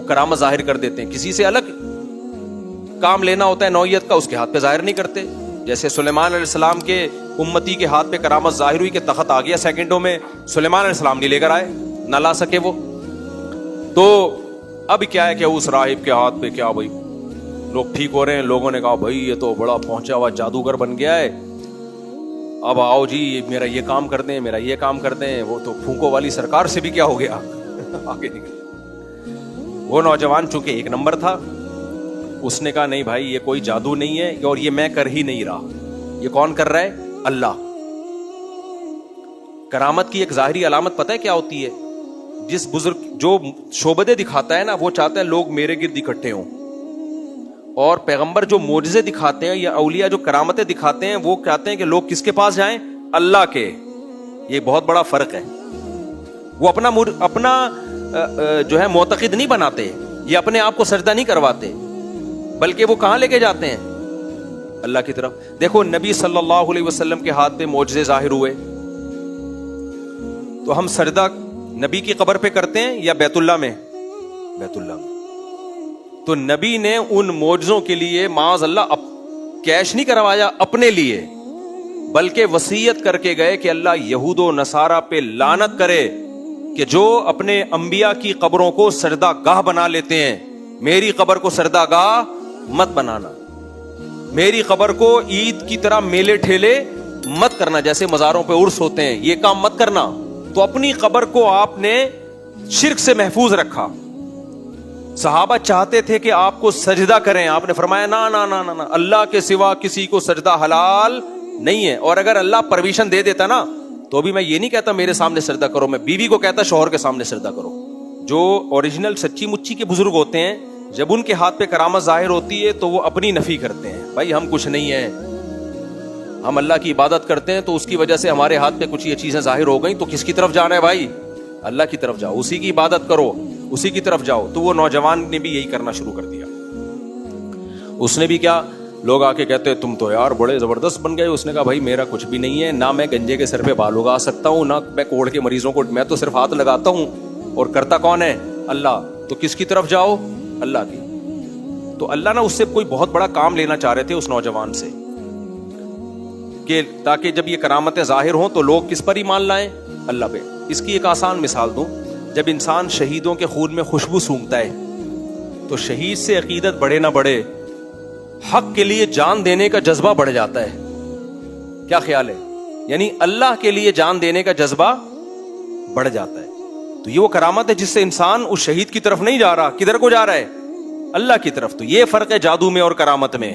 وہ کرامت ظاہر کر دیتے ہیں. کسی سے الگ کام لینا ہوتا ہے نوعیت کا, اس کے ہاتھ پہ ظاہر نہیں کرتے. جیسے سلیمان علیہ السلام کے امتی کے ہاتھ پہ کرامت ظاہر ہوئی کہ تخت آ گیا سیکنڈوں میں, سلیمان علیہ السلام نہیں لے کر آئے, نہ لا سکے وہ. تو اب کیا ہے کہ اس راہب کے ہاتھ پہ کیا بھائی لوگ ٹھیک ہو رہے ہیں, لوگوں نے کہا بھائی یہ تو بڑا پہنچا ہوا جادوگر بن گیا ہے, اب آؤ جی میرا یہ کام کر دیں, میرا یہ کام کر دیں. وہ تو پھونکو والی سرکار سے بھی کیا ہو گیا, آگے نکل. وہ نوجوان چونکہ ایک نمبر تھا, اس نے کہا نہیں بھائی یہ کوئی جادو نہیں ہے, اور یہ میں کر ہی نہیں رہا, یہ کون کر رہا ہے, اللہ. کرامت کی ایک ظاہری علامت پتہ ہے کیا ہوتی ہے؟ جس بزرگ جو شعبدے دکھاتا ہے نا, وہ چاہتا ہے لوگ میرے گرد اکٹھے ہوں, اور پیغمبر جو معجزے دکھاتے ہیں یا اولیاء جو کرامتیں دکھاتے ہیں وہ کہتے ہیں کہ لوگ کس کے پاس جائیں, اللہ کے. یہ بہت بڑا فرق ہے. وہ اپنا جو ہے معتقد نہیں بناتے, یہ اپنے آپ کو سجدہ نہیں کرواتے, بلکہ وہ کہاں لے کے جاتے ہیں, اللہ کی طرف. دیکھو نبی صلی اللہ علیہ وسلم کے ہاتھ پہ معجزے ظاہر ہوئے, تو ہم سجدہ نبی کی قبر پہ کرتے ہیں یا بیت اللہ میں؟ بیت اللہ میں. تو نبی نے ان معجزوں کے لیے معاذ اللہ کیش نہیں کروایا اپنے لیے, بلکہ وصیت کر کے گئے کہ اللہ یہود و نصارہ پہ لعنت کرے کہ جو اپنے انبیاء کی قبروں کو سجدہ گاہ بنا لیتے ہیں, میری قبر کو سجدہ گاہ مت بنانا, میری قبر کو عید کی طرح میلے ٹھیلے مت کرنا, جیسے مزاروں پہ عرس ہوتے ہیں, یہ کام مت کرنا. تو اپنی قبر کو آپ نے شرک سے محفوظ رکھا. صحابہ چاہتے تھے کہ آپ کو سجدہ کریں, آپ نے فرمایا نا نا نا نا, اللہ کے سوا کسی کو سجدہ حلال نہیں ہے. اور اگر اللہ پرمیشن دے دیتا نا تو بھی میں یہ نہیں کہتا میرے سامنے سجدہ کرو, میں بیوی کو کہتا شوہر کے سامنے سجدہ کرو. جو اوریجنل سچی مچی کے بزرگ ہوتے ہیں, جب ان کے ہاتھ پہ کرامت ظاہر ہوتی ہے تو وہ اپنی نفی کرتے ہیں, بھائی ہم کچھ نہیں ہیں, ہم اللہ کی عبادت کرتے ہیں, تو اس کی وجہ سے ہمارے ہاتھ پہ کچھ یہ چیزیں ظاہر ہو گئیں, تو کس کی طرف جانا ہے بھائی, اللہ کی طرف جاؤ, اسی کی عبادت کرو, اسی کی طرف جاؤ. تو وہ نوجوان نے بھی یہی کرنا شروع کر دیا. اس نے بھی کیا, لوگ آ کے کہتے تم تو یار بڑے زبردست بن گئے. اس نے کہا بھائی میرا کچھ بھی نہیں ہے, نہ میں گنجے کے سر پہ بال اگا سکتا ہوں, نہ میں کوڑ کے مریضوں کو, میں تو صرف ہاتھ لگاتا ہوں, اور کرتا کون ہے, اللہ. تو کس کی طرف جاؤ, اللہ کی. تو اللہ نے اس سے کوئی بہت بڑا کام لینا چاہ رہے تھے اس نوجوان سے, کہ تاکہ جب یہ کرامتیں ظاہر ہوں تو لوگ کس پر ایمان لائیں, اللہ پہ. اس کی ایک آسان مثال دوں, جب انسان شہیدوں کے خون میں خوشبو سونگھتا ہے تو شہید سے عقیدت بڑھے نہ بڑھے, حق کے لیے جان دینے کا جذبہ بڑھ جاتا ہے. کیا خیال ہے؟ یعنی اللہ کے لیے جان دینے کا جذبہ بڑھ جاتا ہے. تو یہ وہ کرامت ہے جس سے انسان اس شہید کی طرف نہیں جا رہا, کدھر کو جا رہا ہے, اللہ کی طرف. تو یہ فرق ہے جادو میں اور کرامت میں.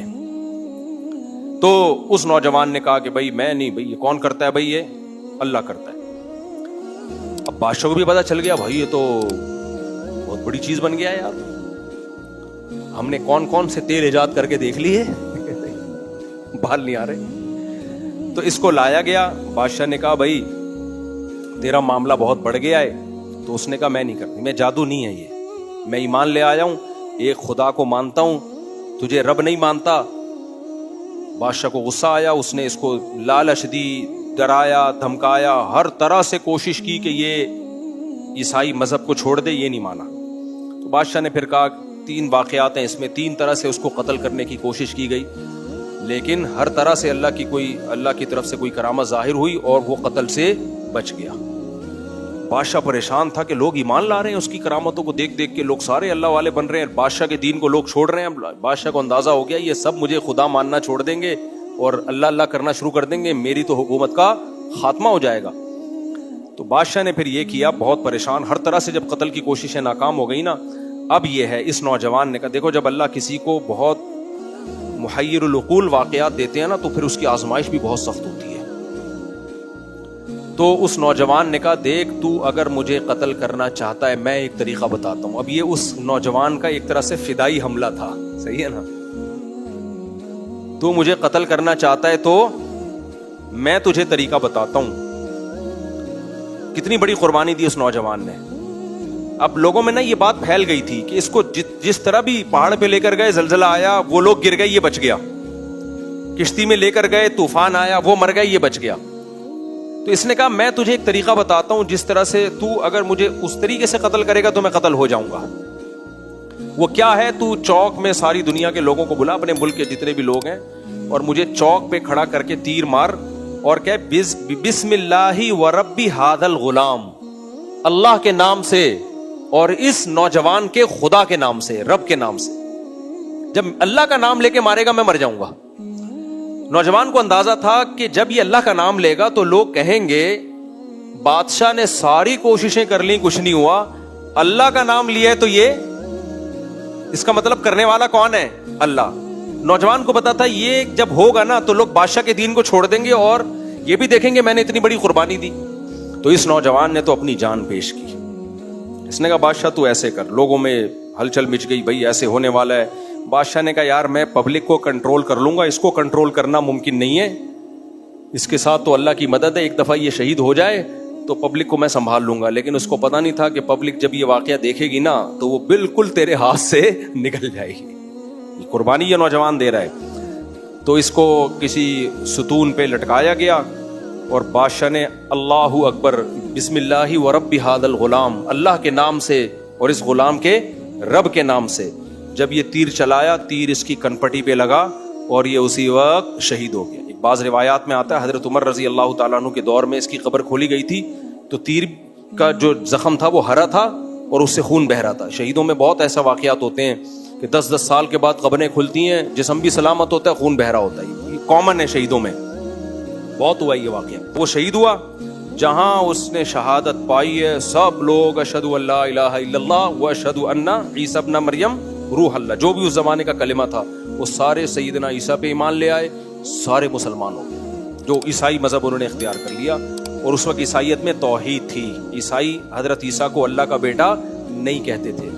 تو اس نوجوان نے کہا کہ بھائی میں نہیں, بھائی یہ کون کرتا ہے, بھائی یہ اللہ کرتا ہے. اب بادشاہ کو بھی پتا چل گیا بھائی یہ تو بہت بڑی چیز بن گیا ہے یار, ہم نے کون کون سے تیل ایجاد کر کے دیکھ لیے, بال نہیں آ رہے. تو اس کو لایا گیا, بادشاہ نے کہا بھائی تیرا معاملہ بہت بڑھ گیا ہے. تو اس نے کہا میں نہیں کرتی, میں جادو نہیں ہے یہ, میں ایمان لے آیا ہوں, ایک خدا کو مانتا ہوں, تجھے رب نہیں مانتا. بادشاہ کو غصہ آیا, اس نے اس کو لالچ دی, ڈرایا دھمکایا, ہر طرح سے کوشش کی کہ یہ عیسائی مذہب کو چھوڑ دے, یہ نہیں مانا. تو بادشاہ نے پھر کہا 3 واقعات ہیں اس میں, 3 طرح سے اس کو قتل کرنے کی کوشش کی گئی, لیکن ہر طرح سے اللہ کی طرف سے کوئی کرامت ظاہر ہوئی اور وہ قتل سے بچ گیا. بادشاہ پریشان تھا کہ لوگ ایمان لا رہے ہیں اس کی کرامتوں کو دیکھ دیکھ کے, لوگ سارے اللہ والے بن رہے ہیں, بادشاہ کے دین کو لوگ چھوڑ رہے ہیں. بادشاہ کو اندازہ ہو گیا یہ سب مجھے خدا ماننا چھوڑ دیں گے اور اللہ اللہ کرنا شروع کر دیں گے, میری تو حکومت کا خاتمہ ہو جائے گا. تو بادشاہ نے پھر یہ کیا, بہت پریشان, ہر طرح سے جب قتل کی کوششیں ناکام ہو گئی نا, اب یہ ہے اس نوجوان نے کہا دیکھو جب اللہ کسی کو بہت محیر العقول واقعات دیتے ہیں نا تو پھر اس کی آزمائش بھی بہت سخت ہوتی ہے. تو اس نوجوان نے کہا دیکھ تو اگر مجھے قتل کرنا چاہتا ہے میں ایک طریقہ بتاتا ہوں. اب یہ اس نوجوان کا ایک طرح سے فدائی حملہ تھا, صحیح ہے نا, تو مجھے قتل کرنا چاہتا ہے تو میں تجھے طریقہ بتاتا ہوں. کتنی بڑی قربانی دی اس نوجوان نے. اب لوگوں میں نا یہ بات پھیل گئی تھی کہ اس کو جس طرح بھی پہاڑ پہ لے کر گئے زلزلہ آیا وہ لوگ گر گئے یہ بچ گیا, کشتی میں لے کر گئے طوفان آیا وہ مر گئے یہ بچ گیا. تو اس نے کہا میں تجھے ایک طریقہ بتاتا ہوں جس طرح سے تو اگر مجھے اس طریقے سے قتل کرے گا تو میں قتل ہو جاؤں گا. وہ کیا ہے؟ تو چوک میں ساری دنیا کے لوگوں کو بلا, اپنے ملک کے جتنے بھی لوگ ہیں, اور مجھے چوک پہ کھڑا کر کے تیر مار اور کہ بسم اللہ و ربی ھذا الغلام, اللہ کے نام سے اور اس نوجوان کے خدا کے نام سے, رب کے نام سے. جب اللہ کا نام لے کے مارے گا میں مر جاؤں گا. نوجوان کو اندازہ تھا کہ جب یہ اللہ کا نام لے گا تو لوگ کہیں گے بادشاہ نے ساری کوششیں کر لی, کچھ نہیں ہوا, اللہ کا نام لیا ہے تو یہ, اس کا مطلب کرنے والا کون ہے؟ اللہ. نوجوان کو پتا تھا یہ جب ہوگا نا تو لوگ بادشاہ کے دین کو چھوڑ دیں گے اور یہ بھی دیکھیں گے میں نے اتنی بڑی قربانی دی. تو اس نوجوان نے تو اپنی جان پیش کی. اس نے کہا بادشاہ تو ایسے کر. لوگوں میں ہلچل مچ گئی, بھائی ایسے ہونے والا ہے. بادشاہ نے کہا یار میں پبلک کو کنٹرول کر لوں گا, اس کو کنٹرول کرنا ممکن نہیں ہے, اس کے ساتھ تو اللہ کی مدد ہے, ایک دفعہ یہ شہید ہو جائے تو پبلک کو میں سنبھال لوں گا. لیکن اس کو پتا نہیں تھا کہ پبلک جب یہ واقعہ دیکھے گی نا تو وہ بالکل تیرے ہاتھ سے نکل جائے گی. قربانی یہ نوجوان دے رہا ہے. تو اس کو کسی ستون پہ لٹکایا گیا اور بادشاہ نے اللہ اکبر بسم اللہ و رب ھذا الغلام, اللہ کے نام سے اور اس غلام کے رب کے نام سے, جب یہ تیر چلایا تیر اس کی کنپٹی پہ لگا اور یہ اسی وقت شہید ہو گیا. ایک بعض روایات میں آتا ہے حضرت عمر رضی اللہ تعالیٰ عنہ کے دور میں اس کی قبر کھولی گئی تھی تو تیر کا جو زخم تھا وہ ہرا تھا اور اس سے خون بہ رہا تھا. شہیدوں میں بہت ایسا واقعات ہوتے ہیں کہ 10 سال کے بعد قبریں کھلتی ہیں, جسم بھی سلامت ہوتا ہے, خون بہ رہا ہوتا ہے. یہ کامن ہے شہیدوں میں, بہت ہوا یہ واقعہ. وہ شہید ہوا جہاں اس نے شہادت پائی ہے, سب لوگ اشہدو ان لا الہ الا اللہ و اشہدو ان عیسی ابن مریم روح اللہ, جو بھی اس زمانے کا کلمہ تھا وہ سارے سیدنا عیسیٰ پہ ایمان لے آئے, سارے مسلمان ہو گئے, جو عیسائی مذہب انہوں نے اختیار کر لیا. اور اس وقت عیسائیت میں توحید تھی, عیسائی حضرت عیسیٰ کو اللہ کا بیٹا نہیں کہتے تھے.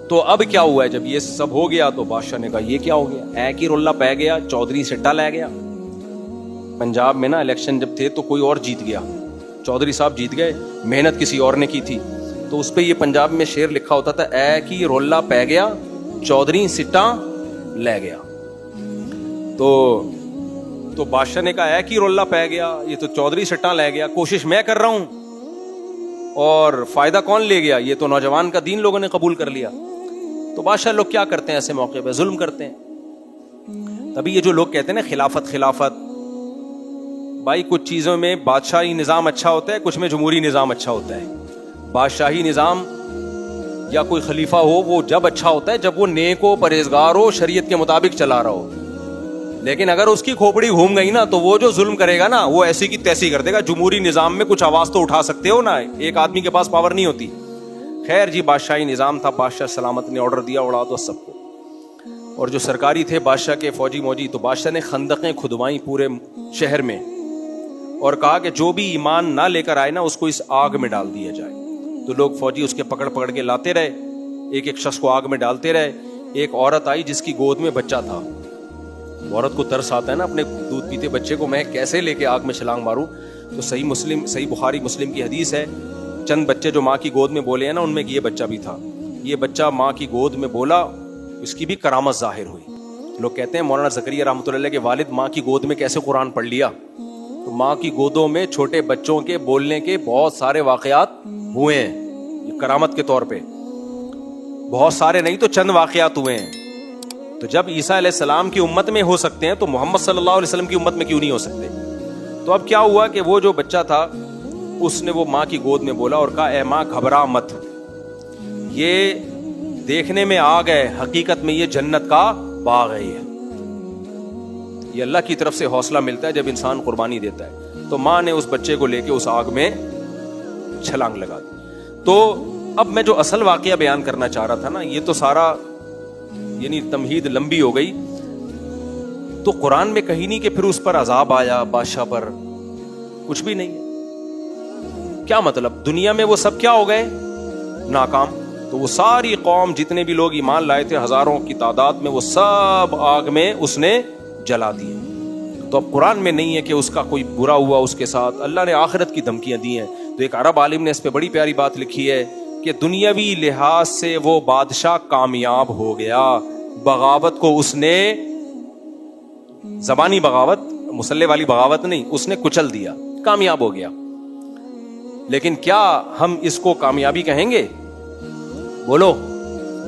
تو اب کیا ہوا ہے جب یہ سب ہو گیا تو بادشاہ نے کہا یہ کیا ہو گیا, اے کی رولہ پہ گیا, چودھری سٹا لے گیا. پنجاب میں نا الیکشن جب تھے تو کوئی اور جیت گیا, چودھری صاحب جیت گئے, محنت کسی اور نے کی تھی, تو اس پہ یہ پنجاب میں شعر لکھا ہوتا تھا اے کی رولہ پہ گیا, چودھری سٹا لے گیا. تو بادشاہ نے کہا اے کی رولہ پہ گیا, یہ تو چودھری سٹا لے گیا, کوشش میں کر رہا ہوں اور فائدہ کون لے گیا, یہ تو نوجوان کا دین لوگوں نے قبول کر لیا. تو بادشاہ لوگ کیا کرتے ہیں ایسے موقع پہ, ظلم کرتے ہیں. تبھی یہ جو لوگ کہتے ہیں نا خلافت, بھائی کچھ چیزوں میں بادشاہی نظام اچھا ہوتا ہے, کچھ میں جمہوری نظام اچھا ہوتا ہے. بادشاہی نظام یا کوئی خلیفہ ہو وہ جب اچھا ہوتا ہے جب وہ نیک ہو, پرہیزگار ہو, شریعت کے مطابق چلا رہا ہو. لیکن اگر اس کی کھوپڑی گھوم گئی نا تو وہ جو ظلم کرے گا نا وہ ایسی کی تیسی کر دے گا. جمہوری نظام میں کچھ آواز تو اٹھا سکتے ہو نا, ایک آدمی کے پاس پاور نہیں ہوتی. خیر جی بادشاہی نظام تھا, بادشاہ سلامت نے آرڈر دیا اڑا دو سب کو. اور جو سرکاری تھے بادشاہ کے فوجی موجی, تو بادشاہ نے خندقیں کھدوائیں پورے شہر میں اور کہا کہ جو بھی ایمان نہ لے کر آئے نا اس کو اس آگ میں ڈال دیا جائے. تو لوگ فوجی اس کے پکڑ کے لاتے رہے, ایک ایک شخص کو آگ میں ڈالتے رہے. ایک عورت آئی جس کی گود میں بچہ تھا. عورت کو ترس آتا ہے نا اپنے دودھ پیتے بچے کو میں کیسے لے کے آگ میں چھلانگ ماروں. تو صحیح بخاری مسلم کی حدیث ہے, چند بچے جو ماں کی گود میں بولے ہیں نا ان میں یہ بچہ بھی تھا. یہ بچہ ماں کی گود میں بولا, اس کی بھی کرامت ظاہر ہوئی. لوگ کہتے ہیں مولانا زکریا رحمۃ اللہ علیہ کے والد ماں کی گود میں کیسے قرآن پڑھ لیا. تو ماں کی گودوں میں چھوٹے بچوں کے بولنے کے بہت سارے واقعات ہوئے ہیں کرامت کے طور پہ, بہت سارے نہیں تو چند واقعات ہوئے ہیں. تو جب عیسیٰ علیہ السلام کی امت میں ہو سکتے ہیں تو محمد صلی اللہ علیہ وسلم کی امت میں کیوں نہیں ہو سکتے. تو اب کیا ہوا کہ وہ جو بچہ تھا اس نے وہ ماں کی گود میں بولا اور کہا اے ماں گھبرا مت, یہ دیکھنے میں آگ ہے, حقیقت میں یہ جنت کا باغ ہے. یہ اللہ کی طرف سے حوصلہ ملتا ہے جب انسان قربانی دیتا ہے. تو ماں نے اس بچے کو لے کے اس آگ میں چھلانگ لگا دی. تو اب میں جو اصل واقعہ بیان کرنا چاہ رہا تھا نا, یہ تو سارا یعنی تمہید لمبی ہو گئی. تو قرآن میں کہیں نہیں کہ پھر اس پر عذاب آیا بادشاہ پر, کچھ بھی نہیں. کیا مطلب, دنیا میں وہ سب کیا ہو گئے, ناکام. تو وہ ساری قوم جتنے بھی لوگ ایمان لائے تھے ہزاروں کی تعداد میں, وہ سب آگ میں اس نے جلا دیے. تو اب قرآن میں نہیں ہے کہ اس کا کوئی برا ہوا اس کے ساتھ, اللہ نے آخرت کی دھمکیاں دی ہیں. تو ایک عرب عالم نے اس پہ بڑی پیاری بات لکھی ہے کہ دنیاوی لحاظ سے وہ بادشاہ کامیاب ہو گیا, بغاوت کو اس نے, زبانی بغاوت, مسلح والی بغاوت نہیں, اس نے کچل دیا, کامیاب ہو گیا. لیکن کیا ہم اس کو کامیابی کہیں گے؟ بولو,